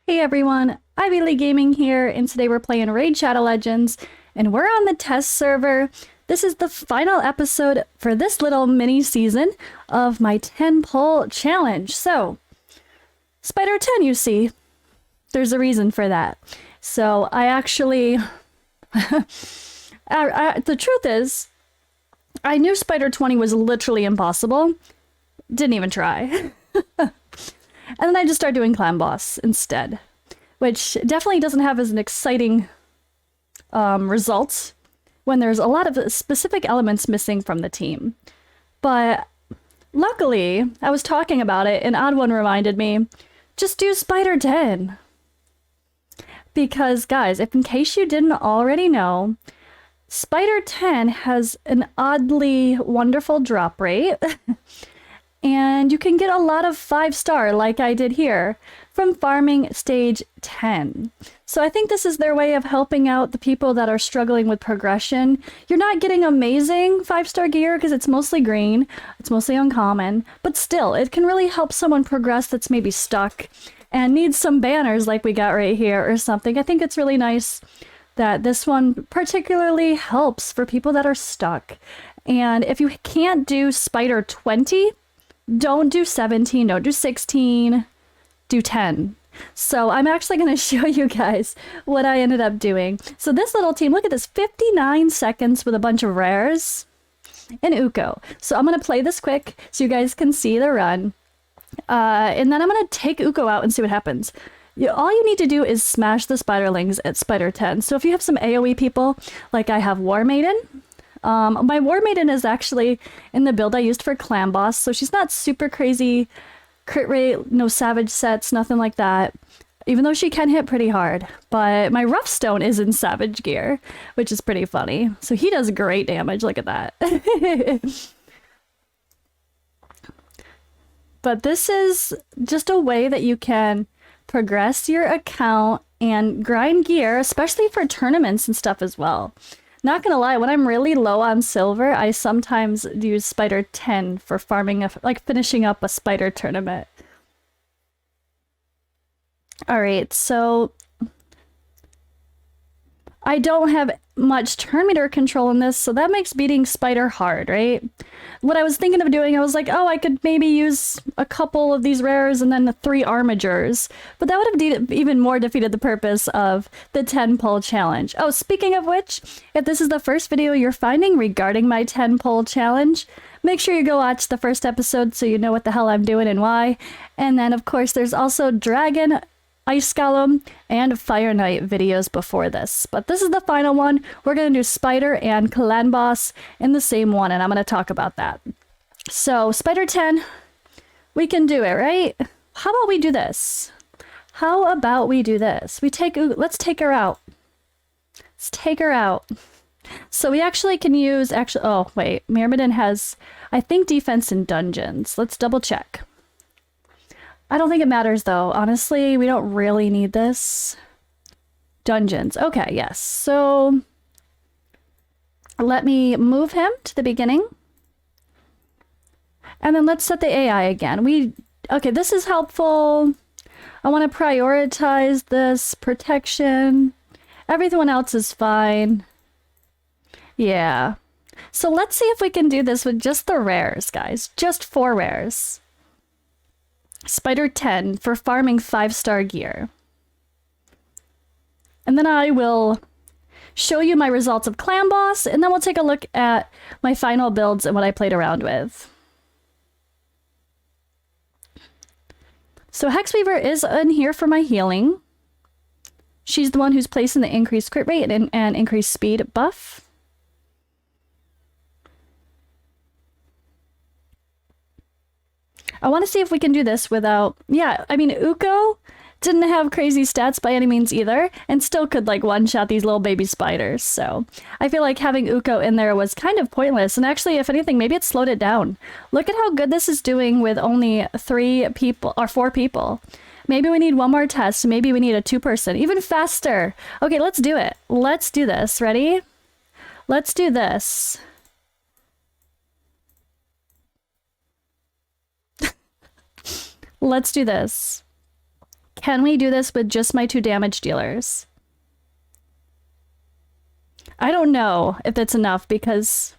Hey everyone, Ivy League Gaming here, and today we're playing Raid Shadow Legends, and we're on the test server. This is the final episode for this little mini season of my 10-pull challenge. So, Spider 10, you see, there's a reason for that. So, I actually... the truth is, I knew Spider 20 was literally impossible. Didn't even try. And then I just started doing Clan Boss instead, which definitely doesn't have as an exciting results when there's a lot of specific elements missing from the team. But luckily, I was talking about it and Odd One reminded me, just do Spider 10. Because guys, if in case you didn't already know, Spider 10 has an oddly wonderful drop rate. And you can get a lot of 5-star, like I did here, from farming stage 10. So I think this is their way of helping out the people that are struggling with progression. You're not getting amazing 5-star gear because it's mostly green, it's mostly uncommon, but still, it can really help someone progress that's maybe stuck and needs some banners like we got right here or something. I think it's really nice that this one particularly helps for people that are stuck. And if you can't do Spider 20, don't do 17, don't do 16, do 10. So I'm actually going to show you guys what I ended up doing. So this little team, look at this, 59 seconds with a bunch of rares and Uko. So I'm going to play this quick so you guys can see the run. And then I'm going to take Uko out and see what happens. All you need to do is smash the spiderlings at Spider 10. So if you have some AoE people, like I have War Maiden, my War Maiden is actually in the build I used for Clan Boss, so she's not super crazy crit rate, no savage sets, nothing like that, even though she can hit pretty hard. But my Rough Stone is in savage gear, which is pretty funny. So he does great damage, look at that. But this is just a way that you can progress your account and grind gear, especially for tournaments and stuff as well. Not gonna lie, when I'm really low on silver, I sometimes use Spider 10 for farming, like finishing up a Spider tournament. Alright, so I don't have much turn meter control in this, so that makes beating Spider hard, right? What I was thinking of doing, I was like, oh, I could maybe use a couple of these rares and then the 3 armigers, but that would have even more defeated the purpose of the 10-pull challenge. Oh, speaking of which, if this is the first video you're finding regarding my 10-pull challenge, make sure you go watch the first episode so you know what the hell I'm doing and why. And then, of course, there's also Dragon, Ice Golem, and Fire Knight videos before this. But this is the final one. We're going to do Spider and Clan Boss in the same one, and I'm going to talk about that. So, Spider 10, we can do it, right? How about we do this? How about we do this? Let's take her out. Let's take her out. So we actually can use, oh, wait, Myrmidon has, I think, defense in dungeons. Let's double check. I don't think it matters, though. Honestly, we don't really need this. Dungeons. Okay, yes. So let me move him to the beginning. And then let's set the AI again. Okay, this is helpful. I want to prioritize this. Protection. Everyone else is fine. Yeah. So let's see if we can do this with just the rares, guys. Just 4 rares. Spider 10 for farming 5-star gear. And then I will show you my results of Clan Boss, and then we'll take a look at my final builds and what I played around with. So Hexweaver is in here for my healing. She's the one who's placing the increased crit rate and increased speed buff. I want to see if we can do this without... Yeah, I mean, Uko didn't have crazy stats by any means either, and still could, like, one-shot these little baby spiders, so... I feel like having Uko in there was kind of pointless, and actually, if anything, maybe it slowed it down. Look at how good this is doing with only 3 people, or 4 people. Maybe we need one more test, maybe we need a 2-person, even faster! Okay, let's do it. Let's do this. Ready? Let's do this. Let's do this. Can we do this with just my 2 damage dealers? I don't know if that's enough because,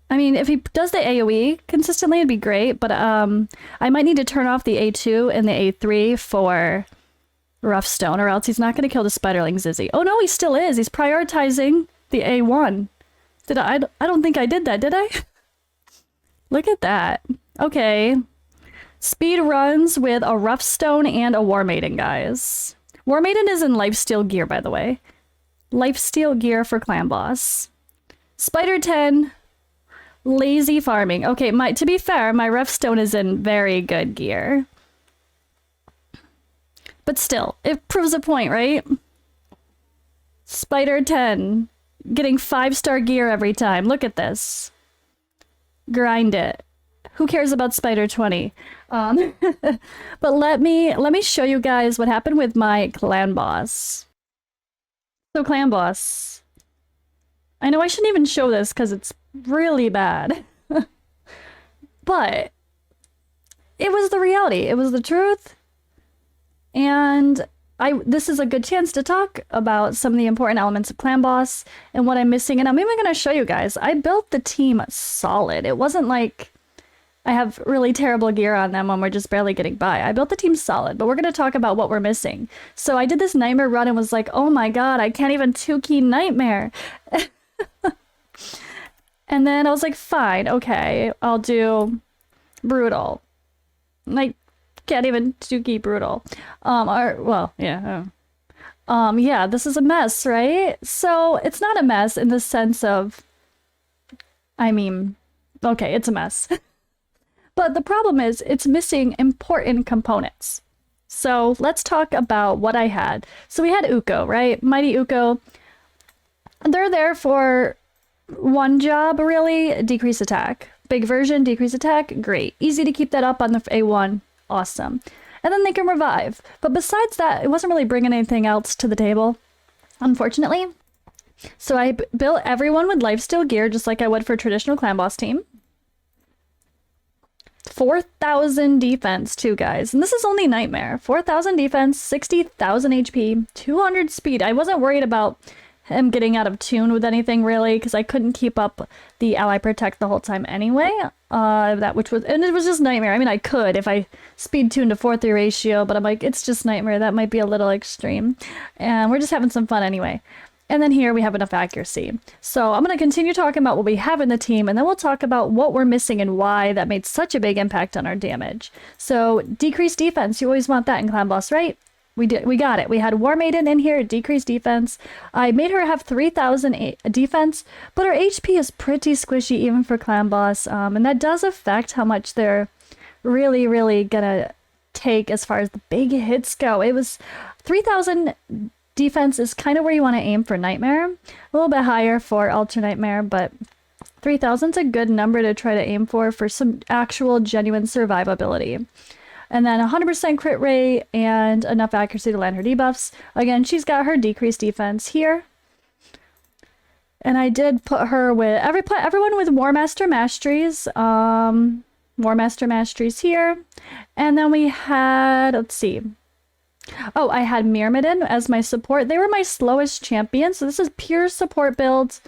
I mean, if he does the AoE consistently, it'd be great, but I might need to turn off the A2 and the A3 for Rough Stone, or else he's not going to kill the Spiderling Zizzy. Oh no, he still is. He's prioritizing the A1. I don't think I did that, did I? Look at that. Okay. Speed runs with a Rough Stone and a War Maiden, guys. War Maiden is in Lifesteal gear, by the way. Lifesteal gear for Clan Boss. Spider 10, lazy farming. Okay, to be fair, my Rough Stone is in very good gear. But still, it proves a point, right? Spider 10, getting 5-star gear every time. Look at this. Grind it. Who cares about Spider 20? But let me show you guys what happened with my Clan Boss. So Clan Boss. I know I shouldn't even show this because it's really bad. But it was the reality. It was the truth. And this is a good chance to talk about some of the important elements of Clan Boss and what I'm missing. And I'm even going to show you guys. I built the team solid. It wasn't like I have really terrible gear on them when we're just barely getting by. I built the team solid, but we're going to talk about what we're missing. So I did this Nightmare run and was like, oh my god, I can't even 2-key Nightmare. And then I was like, fine, okay, I'll do Brutal. I can't even 2-key Brutal. Yeah, this is a mess, right? So it's not a mess in the sense of, I mean, okay, it's a mess. But the problem is it's missing important components. So let's talk about what I had. So we had Uko, right? Mighty Uko. They're there for one job, really. Decrease attack. Big version, decrease attack. Great. Easy to keep that up on the A1. Awesome. And then they can revive. But besides that, it wasn't really bringing anything else to the table, unfortunately. So I built everyone with lifesteal gear, just like I would for a traditional Clan Boss team. 4,000 defense too, guys. And this is only Nightmare. 4,000 defense, 60,000 HP, 200 speed. I wasn't worried about him getting out of tune with anything really, because I couldn't keep up the ally protect the whole time anyway. And it was just Nightmare. I mean, I could if I speed tuned to 4:3 ratio, but I'm like, it's just Nightmare. That might be a little extreme. And we're just having some fun anyway. And then here we have enough accuracy. So I'm going to continue talking about what we have in the team, and then we'll talk about what we're missing and why that made such a big impact on our damage. So decreased defense, you always want that in Clan Boss, right? We got it. We had War Maiden in here, decreased defense. I made her have 3,000 defense, but her HP is pretty squishy even for Clan Boss, and that does affect how much they're really, really gonna take as far as the big hits go. It was 3,000 defense is kind of where you want to aim for Nightmare. A little bit higher for Ultra Nightmare, but 3,000 is a good number to try to aim for some actual genuine survivability. And then 100% crit rate and enough accuracy to land her debuffs. Again, she's got her decreased defense here. And I did put her with everyone with War Master Masteries. War Master Masteries here. And then we had, let's see. Oh, I had Myrmidon as my support. They were my slowest champion, so this is pure support build.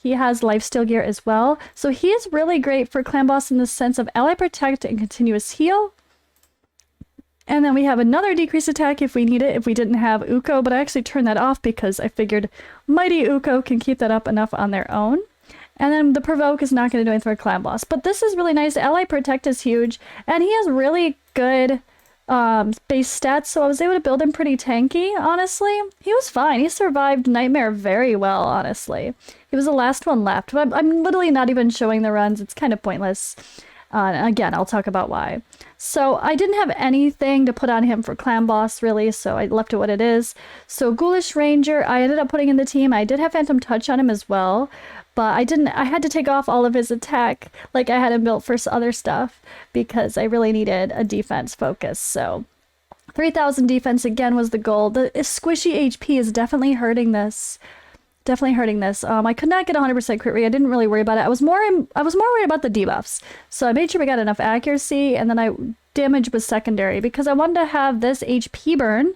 He has lifesteal gear as well. So he is really great for Clan Boss in the sense of ally protect and continuous heal. And then we have another decreased attack if we need it, if we didn't have Uko, but I actually turned that off because I figured Mighty Uko can keep that up enough on their own. And then the provoke is not going to do anything for Clan Boss. But this is really nice. Ally protect is huge, and he has really good base stats, so I was able to build him pretty tanky, honestly. He was fine. He survived Nightmare very well, honestly. He was the last one left. But I'm literally not even showing the runs. It's kind of pointless. Again, I'll talk about why. So I didn't have anything to put on him for Clan Boss, really, so I left it what it is. So Ghoulish Ranger, I ended up putting in the team. I did have Phantom Touch on him as well, but I had to take off all of his attack like I had him built for other stuff because I really needed a defense focus. So 3,000 defense again was the goal. The squishy HP is definitely hurting this definitely hurting this. I could not get 100% crit rate. I didn't really worry about it. I was more worried about the debuffs. So I made sure we got enough accuracy, and then damage was secondary because I wanted to have this HP burn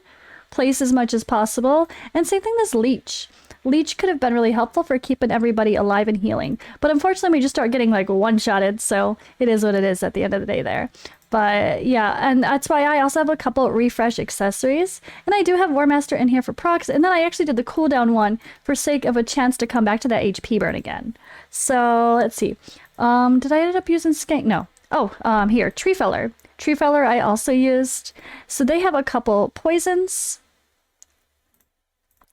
place as much as possible. And same thing this leech. Leech could have been really helpful for keeping everybody alive and healing. But unfortunately, we just start getting like one-shotted, so it is what it is at the end of the day there. But yeah, and that's why I also have a couple refresh accessories. And I do have War Master in here for procs, and then I actually did the cooldown one for sake of a chance to come back to that HP burn again. So let's see. Did I end up using Skank? No. Oh, here, Tree Feller. Tree Feller I also used. So they have a couple poisons.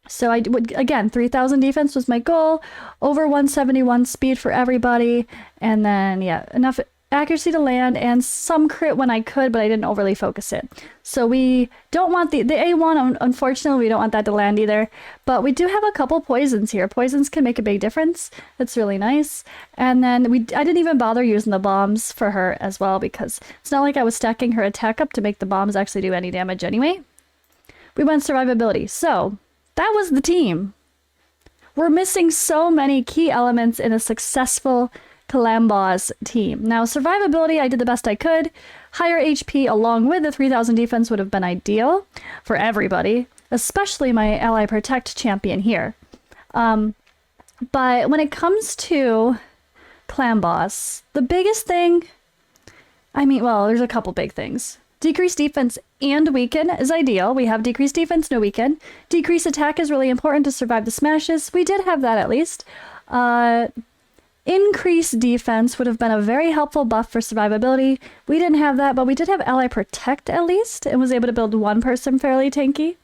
So I would, again, 3,000 defense was my goal, over 171 speed for everybody, and then, yeah, enough accuracy to land, and some crit when I could, but I didn't overly focus it. So we don't want the A1, unfortunately, we don't want that to land either, but we do have a couple poisons here. Poisons can make a big difference. That's really nice. And then I didn't even bother using the bombs for her as well, because it's not like I was stacking her attack up to make the bombs actually do any damage anyway. We went survivability, so that was the team. We're missing so many key elements in a successful Calamboss team. Now, survivability, I did the best I could. Higher HP along with the 3,000 defense would have been ideal for everybody, especially my Ally Protect champion here. But when it comes to Calamboss, the biggest thing, I mean, well, there's a couple big things. Decreased defense and weaken is ideal. We have decreased defense, no weaken. Decreased attack is really important to survive the smashes. We did have that at least. Increased defense would have been a very helpful buff for survivability. We didn't have that, but we did have Ally Protect at least, and was able to build one person fairly tanky.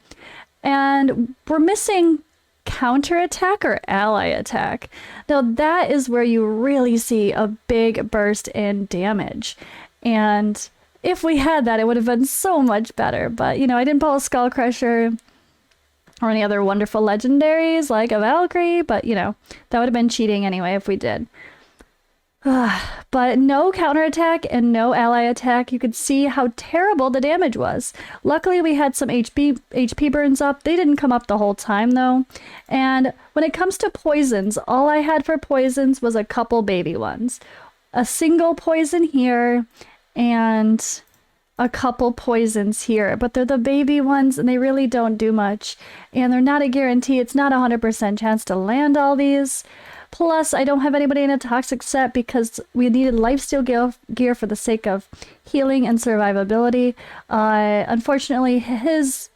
And we're missing counterattack or ally attack. Now that is where you really see a big burst in damage. And if we had that, it would have been so much better. But, you know, I didn't pull a Skull Crusher or any other wonderful legendaries like a Valkyrie, but, you know, that would have been cheating anyway if we did. But no counterattack and no ally attack. You could see how terrible the damage was. Luckily, we had some HP burns up. They didn't come up the whole time, though. And when it comes to poisons, all I had for poisons was a couple baby ones. A single poison here, and a couple poisons here, but they're the baby ones and they really don't do much, and they're not a guarantee. It's not a 100% chance to land all these. Plus, I don't have anybody in a toxic set because we needed lifesteal gear for the sake of healing and survivability. Unfortunately, his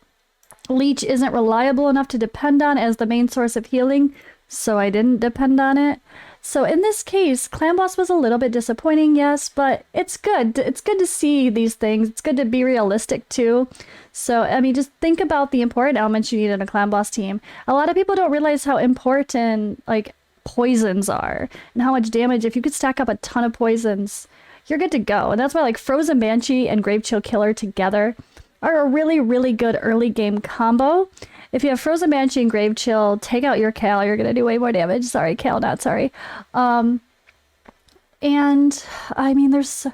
leech isn't reliable enough to depend on as the main source of healing, so I didn't depend on it. So in this case, Calamboss was a little bit disappointing, yes, but it's good. It's good to see these things. It's good to be realistic too. So, I mean, just think about the important elements you need in a Calamboss team. A lot of people don't realize how important, like, poisons are and how much damage. If you could stack up a ton of poisons, you're good to go. And that's why, like, Frozen Banshee and Grave Chill Killer together are a really, really good early game combo. If you have Frozen Banshee and Grave Chill, take out your Cal, you're going to do way more damage. Sorry, Cal, not sorry. And, I mean, there's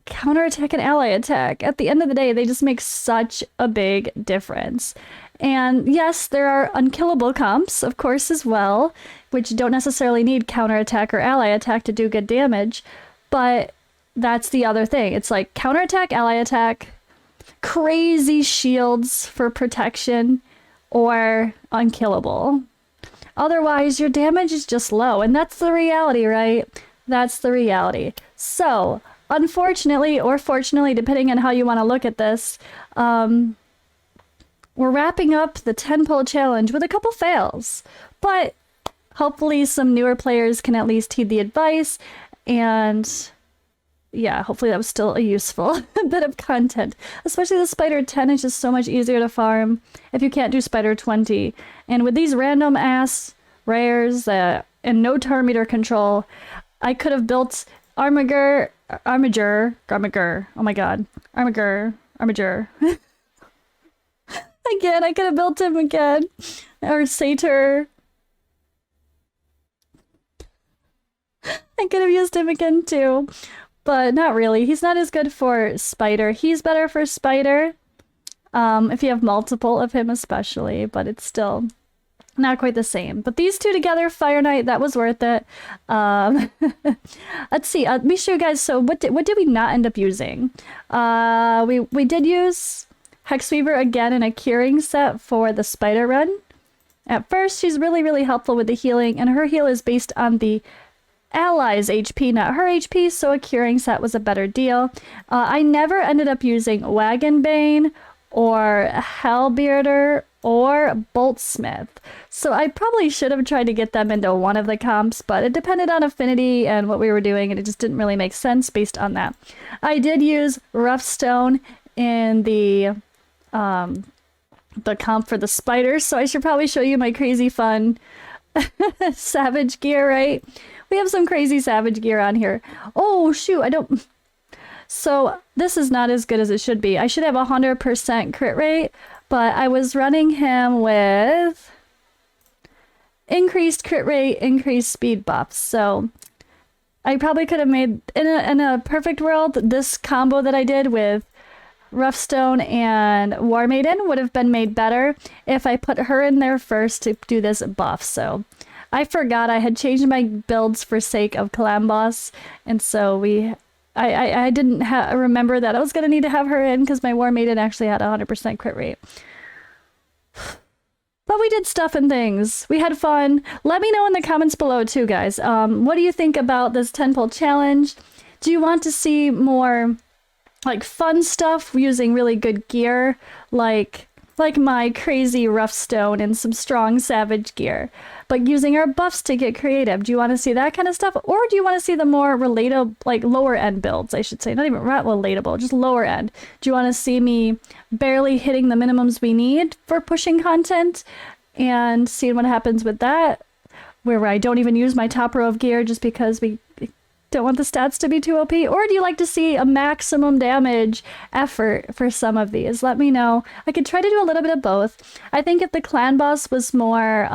counterattack and ally attack. At the end of the day, they just make such a big difference. And yes, there are unkillable comps, of course, as well, which don't necessarily need counterattack or ally attack to do good damage. But that's the other thing. It's like counterattack, ally attack, crazy shields for protection, or unkillable. Otherwise, your damage is just low, and that's the reality, right? That's the reality. So, unfortunately, or fortunately, depending on how you want to look at this, we're wrapping up the 10-pull challenge with a couple fails, but hopefully some newer players can at least heed the advice, and yeah, hopefully that was still a useful bit of content. Especially the Spider 10 is just so much easier to farm if you can't do Spider 20. And with these random ass rares and no turn meter control, I could have built Armiger. Oh my god. Armiger. Again, I could have built him again. Or Satyr. I could have used him again too. But not really. He's not as good for Spider. He's better for Spider. If you have multiple of him especially, but it's still Not quite the same, but these two together, Fire Knight, that was worth it. Let's see. Let me show you guys. So what did we not end up using? We did use Hexweaver again in a curing set for the spider run. At first, she's really, really helpful with the healing, and her heal is based on the allies' HP, not her HP, so a curing set was a better deal. I never ended up using Wagon Bane or Hellbearder or Boltsmith, so I probably should have tried to get them into one of the comps, but it depended on affinity and what we were doing, and it just didn't really make sense based on that. I did use Rough Stone in the comp for the spiders, so I should probably show you my crazy fun savage gear, right? We have some crazy savage gear on here. Oh shoot, so this is not as good as it should be. I should have 100% crit rate, but I was running him with increased crit rate, increased speed buffs, so I probably could have made, in a perfect world, this combo that I did with Roughstone and War Maiden would have been made better if I put her in there first to do this buff. So I forgot I had changed my builds for sake of Clam Boss, and so I didn't remember that I was going to need to have her in because my War Maiden actually had 100% crit rate. But we did stuff and things. We had fun. Let me know in the comments below too, guys. What do you think about this 10-pull challenge? Do you want to see more like fun stuff using really good gear, like my crazy rough stone and some strong savage gear, but using our buffs to get creative? Do you want to see that kind of stuff, or do you want to see the more relatable, like lower end builds, I should say, not relatable, just lower end? Do you want to see me barely hitting the minimums we need for pushing content and seeing what happens with that, where I don't even use my top row of gear just because we don't want the stats to be too OP? Or do you like to see a maximum damage effort for some of these? Let me know. I could try to do a little bit of both. I think if the clan boss was more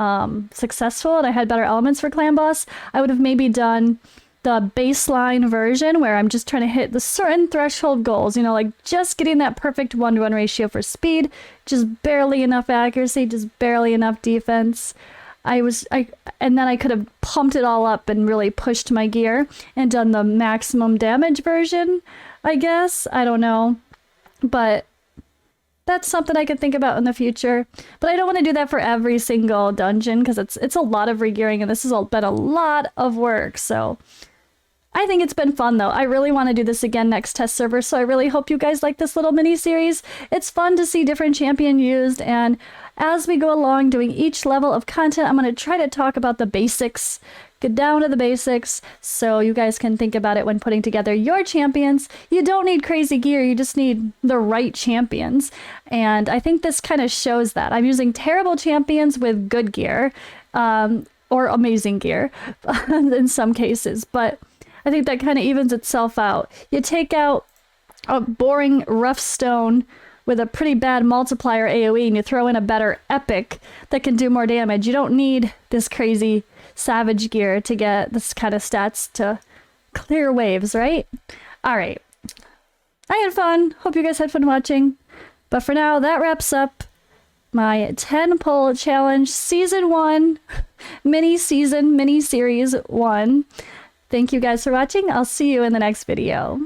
successful and I had better elements for clan boss, I would have maybe done the baseline version where I'm just trying to hit the certain threshold goals, you know, like just getting that perfect 1-to-1 ratio for speed, just barely enough accuracy, just barely enough defense. And then I could have pumped it all up and really pushed my gear and done the maximum damage version, I guess. I don't know. But that's something I could think about in the future. But I don't want to do that for every single dungeon because it's a lot of regearing, and this has been a lot of work. So I think it's been fun, though. I really want to do this again next test server, so I really hope you guys like this little mini-series. It's fun to see different champion used, and as we go along doing each level of content, I'm going to try to talk about the basics, get down to the basics, so you guys can think about it when putting together your champions. You don't need crazy gear, you just need the right champions, and I think this kind of shows that. I'm using terrible champions with good gear, or amazing gear in some cases, but I think that kind of evens itself out. You take out a boring rough stone with a pretty bad multiplier AoE and you throw in a better epic that can do more damage. You don't need this crazy savage gear to get this kind of stats to clear waves, right? All right. I had fun. Hope you guys had fun watching. But for now, that wraps up my 10-pull challenge season 1, mini-series 1. Thank you guys for watching. I'll see you in the next video.